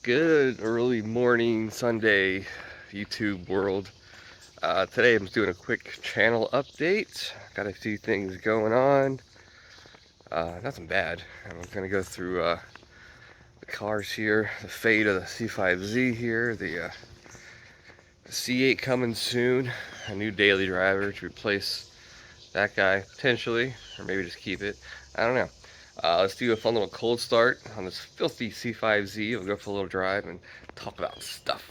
Good early morning Sunday YouTube world. Today I'm doing a quick channel update. Got a few things going on. Nothing bad. I'm going to go through the cars here. The fate of the C5Z here. The C8 coming soon. A new daily driver to replace that guy potentially. Or maybe just keep it. I don't know. Let's do a fun little cold start on this filthy C5Z. We'll go for a little drive and talk about stuff.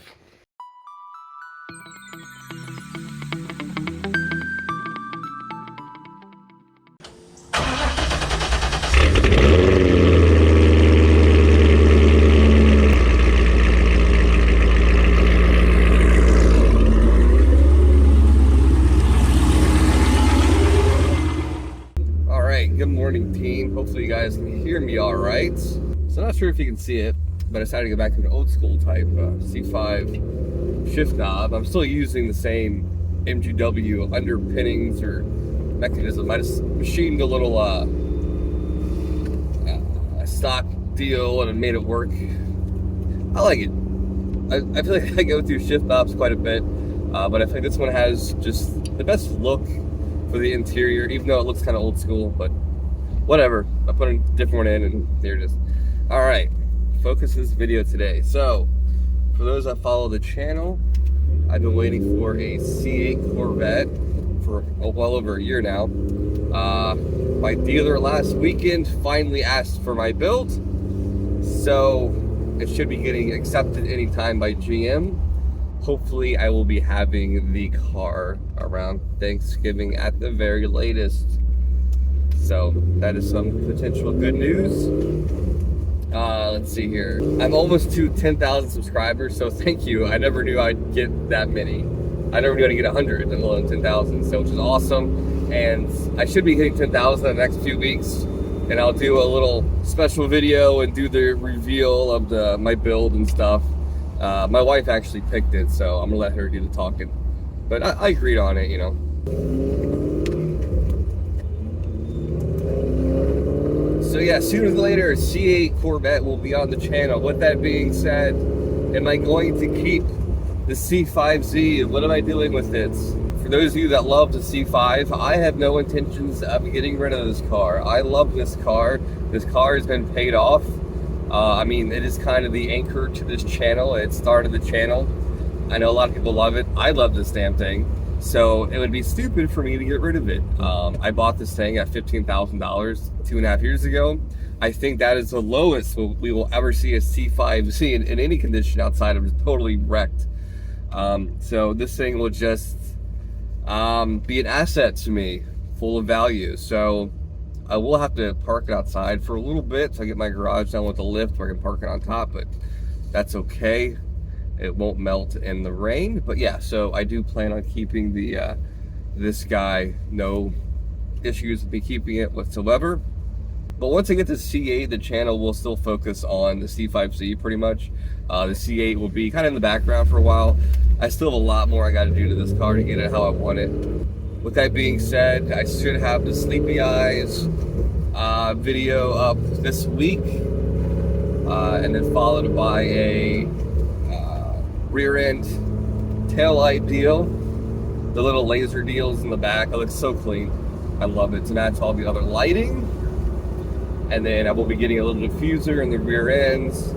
Good morning, team. Hopefully you guys can hear me all right. So I'm not sure if you can see it, but I decided to go back to an old school type C5 shift knob. I'm still using the same MGW underpinnings or mechanism. I just machined a little a stock deal and I made it work. I like it. I feel like I go through shift knobs quite a bit, but I think this one has just the best look for the interior, even though it looks kind of old school, but whatever. I put a different one in and there it is. All right, focus this video today. So for those that follow the channel, I've been waiting for a C8 Corvette for well over a year now. My dealer last weekend finally asked for my build, so it should be getting accepted anytime by GM. Hopefully I will be having the car around Thanksgiving at the very latest. So that is some potential good news. Let's see here. I'm almost to 10,000 subscribers, so thank you. I never knew I'd get that many. I never knew I'd get 100, let alone 10,000, so which is awesome. And I should be hitting 10,000 in the next few weeks. And I'll do a little special video and do the reveal of my build and stuff. My wife actually picked it, so I'm gonna let her do the talking. But I agreed on it, you know. So yeah, sooner than later, a C8 Corvette will be on the channel. With that being said, am I going to keep the C5Z? What am I doing with it? For those of you that love the C5, I have no intentions of getting rid of this car. I love this car. This car has been paid off. I mean, it is kind of the anchor to this channel. It started the channel. I know a lot of people love it. I love this damn thing. So it would be stupid for me to get rid of it. I bought this thing at $15,000 2.5 years ago. I think that is the lowest we will ever see a C5Z in any condition outside of totally wrecked. So this thing will just be an asset to me, full of value. So I will have to park it outside for a little bit so I get my garage done with the lift where I can park it on top, but that's okay. It won't melt in the rain. But yeah, so I do plan on keeping the this guy. No issues with me keeping it whatsoever. But once I get to C8, the channel will still focus on the C5Z pretty much. The C8 will be kind of in the background for a while. I still have a lot more I got to do to this car to get it how I want it. With that being said, I should have the Sleepy Eyes video up this week, and then followed by a rear end tail light deal. The little laser deals in the back. It looks so clean. I love it to match all the other lighting. And then I will be getting a little diffuser in the rear ends.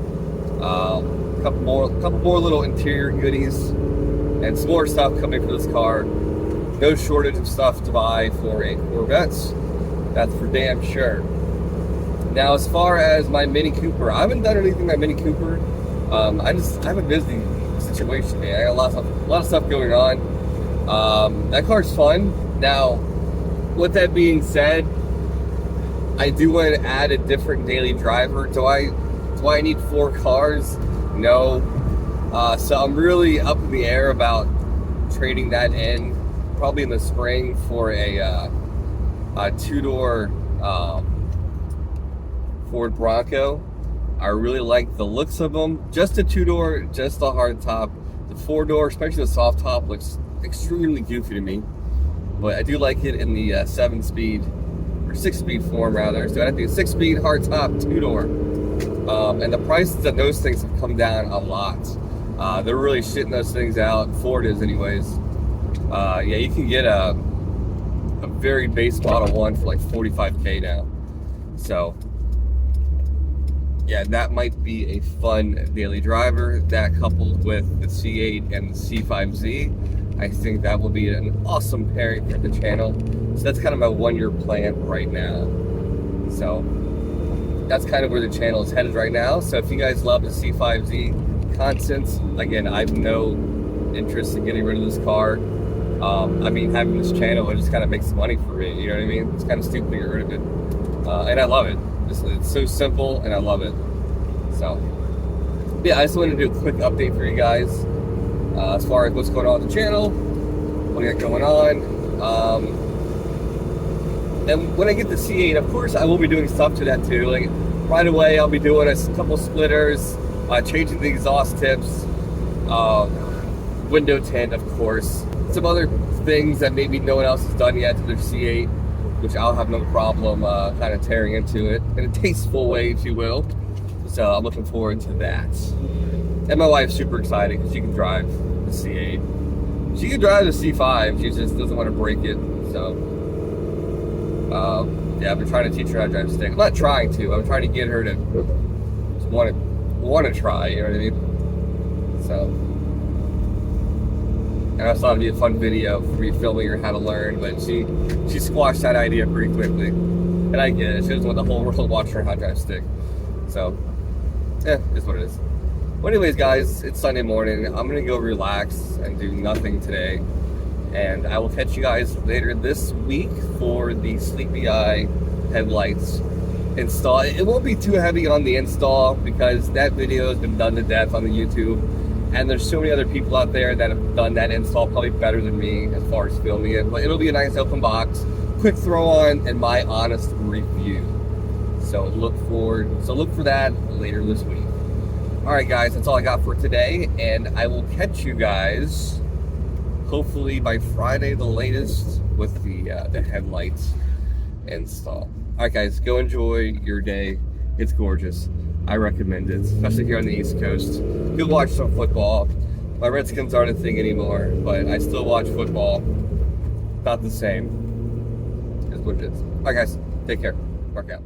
A couple more little interior goodies, and some more stuff coming for this car. No shortage of stuff to buy for a Corvette. That's for damn sure. Now, as far as my Mini Cooper, I haven't done anything with my Mini Cooper. I have a busy situation, man. I got a lot of stuff going on. That car's fun. Now, with that being said, I do want to add a different daily driver. Do I need 4 cars? No. So I'm really up in the air about trading that in, probably in the spring, for a 2-door Ford Bronco. I really like the looks of them. Just a 2-door, just the hard top. The 4-door, especially the soft top, looks extremely goofy to me. But I do like it in the 7-speed, or 6-speed form rather. So I have to do a 6-speed hard top 2-door. And the prices of those things have come down a lot. They're really shitting those things out. Ford is anyways. Yeah, you can get a very base model one for like 45K now. So yeah, that might be a fun daily driver. That coupled with the C8 and the C5Z, I think that will be an awesome pairing for the channel. So that's kind of my 1-year plan right now. So that's kind of where the channel is headed right now. So if you guys love the C5Z content, again, I have no interest in getting rid of this car. I mean, having this channel, it just kind of makes money for me, you know what I mean? It's kind of stupid to get rid of it. And I love it. It's so simple, and I love it. So, yeah, I just wanted to do a quick update for you guys as far as what's going on with the channel, what I got going on. And when I get the C8, of course, I will be doing stuff to that too. Like, right away, I'll be doing a couple splitters, changing the exhaust tips, window tint, of course. Some other things that maybe no one else has done yet to their C8, which I'll have no problem kind of tearing into it in a tasteful way, if you will. So I'm looking forward to that. And my wife's super excited because she can drive the C8. She can drive the C5, she just doesn't want to break it. So yeah, I've been trying to teach her how to drive stick. I'm not trying to, I'm trying to get her to want to try, you know what I mean? So, and I thought it'd be a fun video for me filming her how to learn, but she squashed that idea pretty quickly. And I get it, she doesn't want the whole world watching her how to drive stick. So, yeah, it's what it is. Well, anyways, guys, it's Sunday morning. I'm gonna go relax and do nothing today. And I will catch you guys later this week for the Sleepy Eye headlights install. It won't be too heavy on the install because that video has been done to death on the YouTube. And there's so many other people out there that have done that install probably better than me as far as filming it. But it'll be a nice open box, quick throw on, and my honest review. So look for that later this week. All right, guys, that's all I got for today, and I will catch you guys hopefully by Friday the latest with the headlights install. All right, guys, go enjoy your day. It's gorgeous. I recommend it, especially here on the East Coast. Go watch some football. My Redskins aren't a thing anymore, but I still watch football. Not the same. It's what it is. All right, guys, take care. Work out.